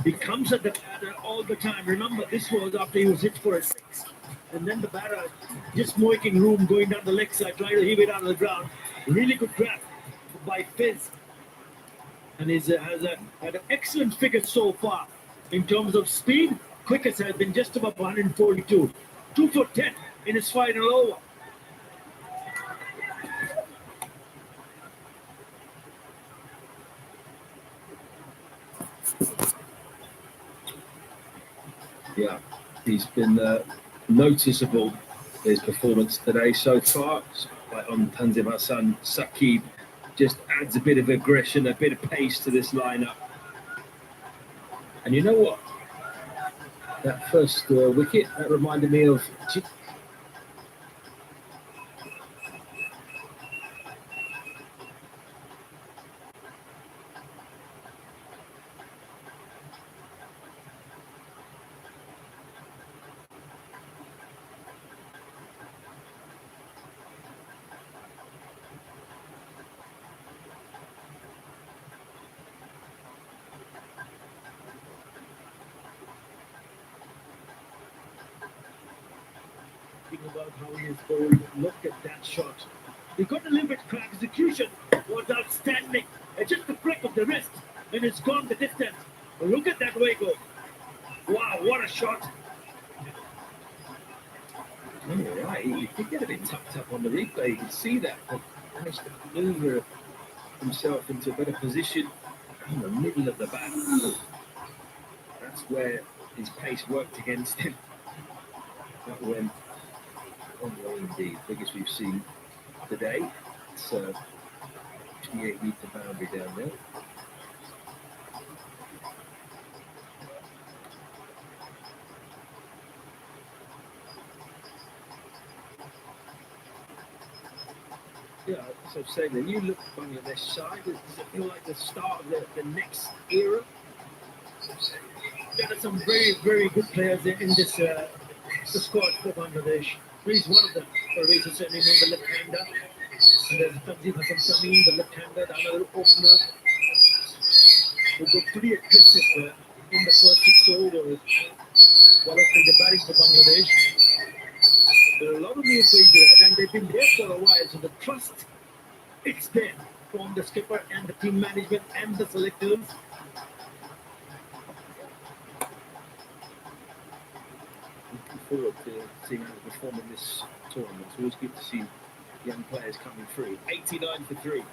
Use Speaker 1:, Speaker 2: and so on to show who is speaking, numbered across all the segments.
Speaker 1: He comes at the batter all the time. Remember, this was after he was hit for a six. And then the batter just making room, going down the leg side, trying to heave it out of the ground. Really good grab by Fizz. And has had an excellent figure so far. In terms of speed, quickest has been just above 142. 2 for 10 in his final over.
Speaker 2: Yeah, he's been noticeable, his performance today so far. On Tanzim Hassan, Saqib just adds a bit of aggression, a bit of pace to this lineup. And you know what? That first wicket, that reminded me of
Speaker 1: about how he is bowled. Look at that shot. He got a little bit crack. Execution was outstanding. It's just the flick of the wrist, and it's gone the distance. Look at that way go. Wow, what a shot.
Speaker 2: Oh, right, he did get a bit tucked up on the replay. You can see that, but managed to maneuver himself into a better position in the middle of the bat. That's where his pace worked against him. That went on well indeed, biggest we've seen today. It's a 28-metre boundary down there. Yeah, as I'm saying, when you look on Bangladesh side, does it feel like the start of the next era?
Speaker 1: There are some very, very good players in this squad for Bangladesh. He's one of them. Parvez Hussain, the left-hander. And there's Tanzim Hassan Tamim, the left-hander, another opener. Who got pretty aggressive in the first 6 overs. While opening the batting for Bangladesh. There are a lot of new faces, and they've been there for a while, so the trust, it's there from the skipper and the team management and the selectors.
Speaker 2: Looking forward to seeing how they perform in this tournament. It's always good to see young players coming through. 89 for 3.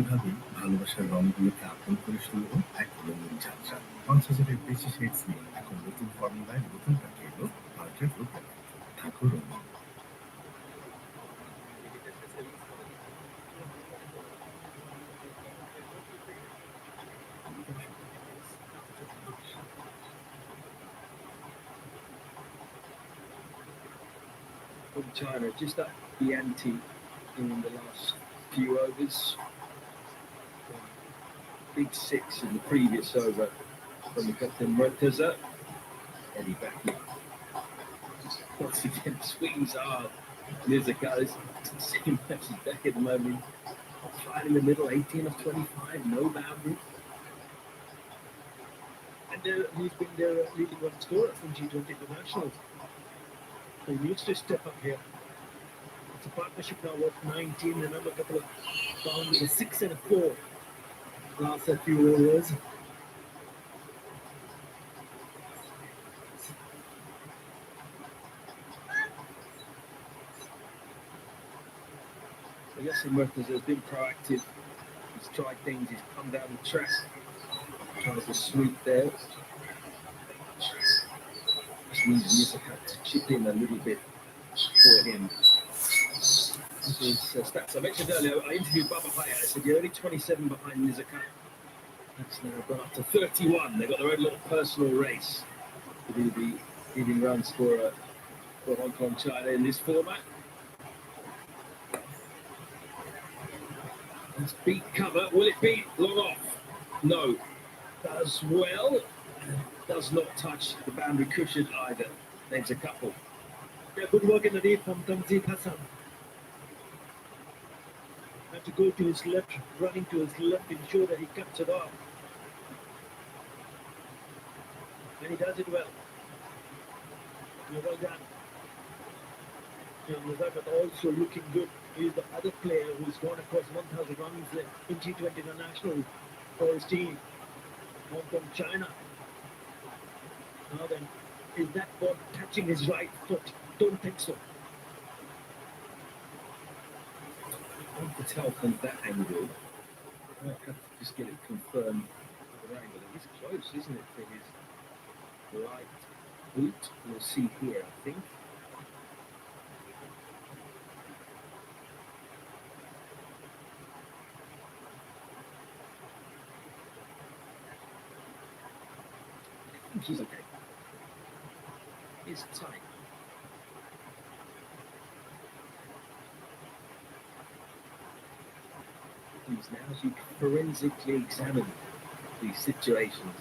Speaker 3: এভাবেই ভালোবাসার রঙগুলোকে আপন করে শুরু এক রঙিন যাত্রা। ৫,০০০-এর বেশি shades নিয়ে এখন নতুন ফর্মুলায় নতুন প্যাকে এলো আল্ট্রা প্রোগ্রাম। থাকো রঙিন।
Speaker 2: From China, just up the ante in the last few overs. Big 6 in the previous over from the captain Murtaza. Eddie Backley. Once again, swings hard. Nizaka is the same match as back at the moment. Right in the middle, 18 of 25, no boundary.
Speaker 1: And he's been their leading run scorer from G20 Internationals. So he needs to step up here. It's a partnership now worth 19. Remember, a couple of boundaries, a 6 and a 4 last few overs.
Speaker 2: Yasser Murtaza has been proactive. He's tried things, he's come down the track, tries to sweep there. Just needs Nizaka to chip in a little bit for him. His stats. I mentioned earlier, I interviewed Baba Haya. I said, you're only 27 behind Nizaka. That's now gone up to 31. They've got their own little personal race to be the leading run scorer for Hong Kong China in this format. Let's beat cover. Will it be long off? No. Does well. Does not touch the boundary cushion either. There's a couple.
Speaker 1: Yeah, good work in the deep from Tanzit Hassan. Had to go to his left, running to his left, ensure that he cuts it off. And he does it well. Well done. But also looking good is the other player who's gone across 1,000 runs in T20 International for his team, Hong Kong, China. Now then, is that ball touching his right foot? Don't think so.
Speaker 2: Hard to tell from that angle. I have to just get it confirmed. The angle. It is close, isn't it, for his right boot? We'll see here, I think. I think he's okay. It's tight. He's now as you forensically examine these situations.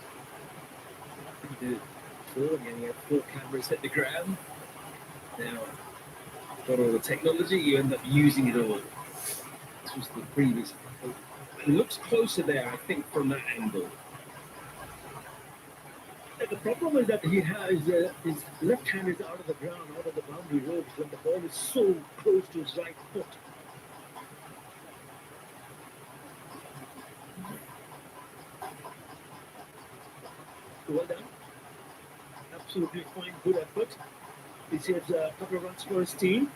Speaker 2: You do before, and you have 4 cameras at the ground. Now, got all the technology, you end up using it all. This was the previous. It looks closer there, I think, from that angle.
Speaker 1: The problem is that he has his left hand is out of the ground, out of the boundary ropes, when the ball is so close to his right foot. Well done. Absolutely fine, good effort. He saves a couple of runs for his team.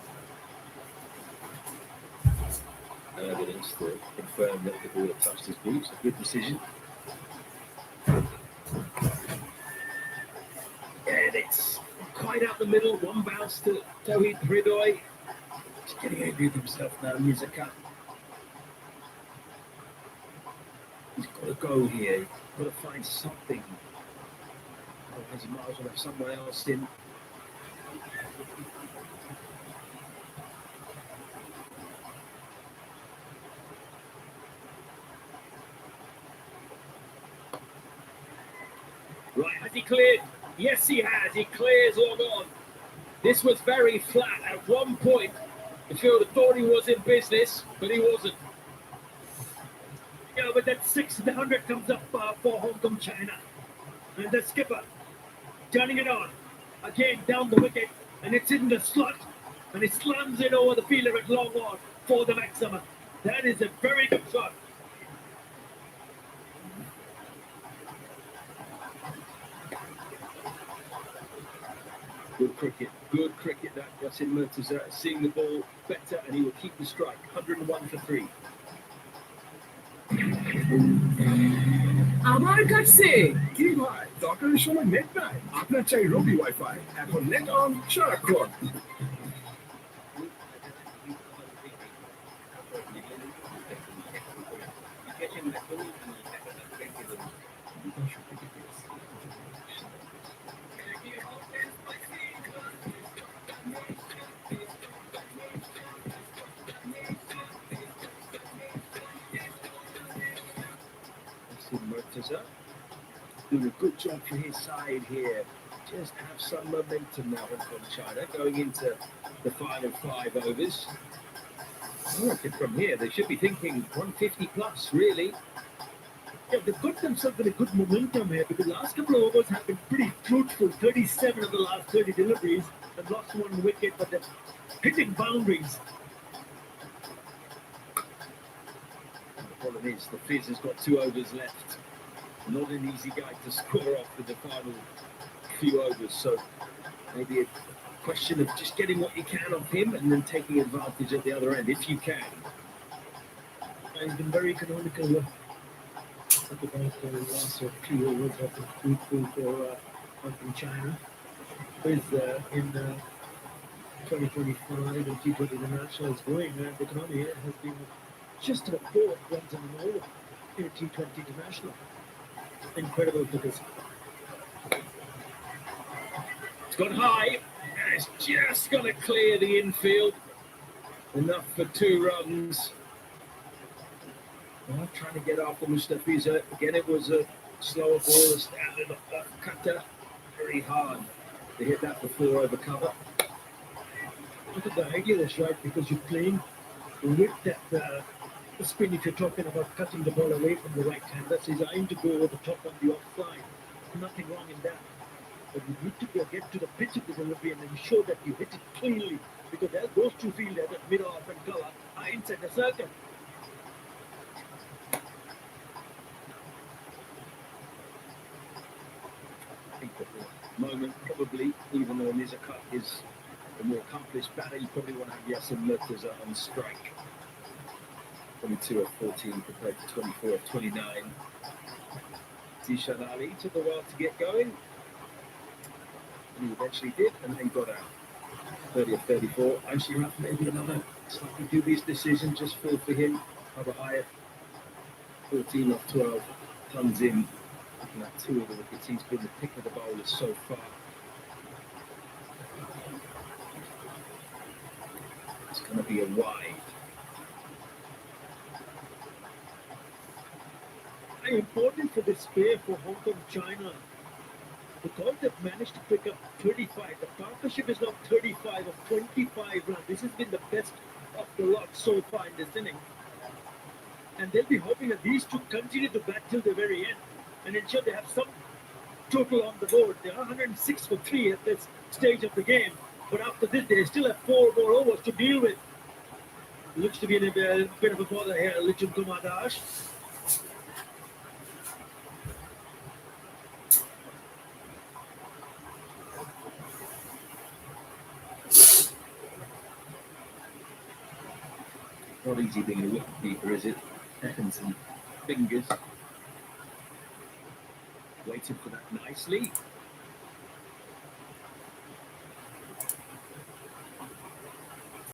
Speaker 2: No evidence to confirm that the ball had touched his boots. A good decision. And it's quite out the middle. One bounce to Tawhid Hridoy. He's getting angry with himself now, Mizaka. He's got to go here. He's got to find something. Otherwise, he might as well have someone else in. Right, has he cleared? Yes, he has. He clears all on. This was very flat. At one point, the fielder thought he was in business, but he wasn't.
Speaker 1: Yeah, but that 600 comes up for Hong Kong, China. And the skipper turning it on. Again, down the wicket. And it's in the slot. And he slams it over the fielder at long on for the maximum. That is a very good shot.
Speaker 2: Good cricket that Yasin Murtaza, seeing the ball better, and he will keep the strike. 101 for 3.
Speaker 4: আমার কাছে কি ভাই দরকারের সময় net নাই আপনার চাই রবি wifi এখন নেট অন সারাক্ষণ
Speaker 2: Murtaza doing a good job for his side here. Just have some momentum now from China going into the final 5 overs. I reckon from here they should be thinking 150 plus, really.
Speaker 1: Yeah, they've got themselves in a good momentum here because the last couple of overs have been pretty fruitful. 37 of the last 30 deliveries and lost 1 wicket, but they're hitting boundaries.
Speaker 2: The problem is the Fizz has got 2 overs left. Not an easy guy to score off with the final few overs, so maybe a question of just getting what you can off him and then taking advantage at the other end if you can.
Speaker 1: And he's been very economical at the last few overs have been fruitful for Hong Kong, China. Is in 2025 and T20 International is going, and the economy has been just about 4 runs in the all in T20 International. Incredible figures.
Speaker 2: It's gone high, and it's just going to clear the infield. Enough for 2 runs. Well, trying to get after Mustafiza. Again, it was a slower ball, a cutter, very hard. They hit that before over cover.
Speaker 1: I think the idea is right because you're playing with that spin. If you're talking about cutting the ball away from the right hand, that's designed to go over the top on the offside. Nothing wrong in that. But you need to get to the pitch of the delivery and ensure that you hit it cleanly because those two fielders at middle off and cover are inside the circle.
Speaker 2: I think at the moment, probably, even though Nizakat is the more accomplished batter, you probably want to have Yasser Murtaza on strike. 22 of 14 compared to 24 of 29. Zishan Ali took a while to get going. And he eventually did, and then got out. 30 of 34. Anshirat maybe another slightly dubious decision, just fall for him. However, higher 14 of 12 tons in. Looking at 2 of the wickets, he's been the pick of the bowlers so far. It's going to be a wide.
Speaker 1: Very important for this pair for Hong Kong, China. Because they've managed to pick up 35. The partnership is now 35 of 25 runs. This has been the best of the lot so far in this inning. And they'll be hoping that these two continue to bat till the very end and ensure they have some total on the board. They are 106 for 3 at this stage of the game. But after this, they still have 4 more overs to deal with. Looks to be in a bit of a bother here, Lichun Kumar Dash.
Speaker 2: Not easy being a wicket keeper, is it? Hands and fingers. Waited for that nicely.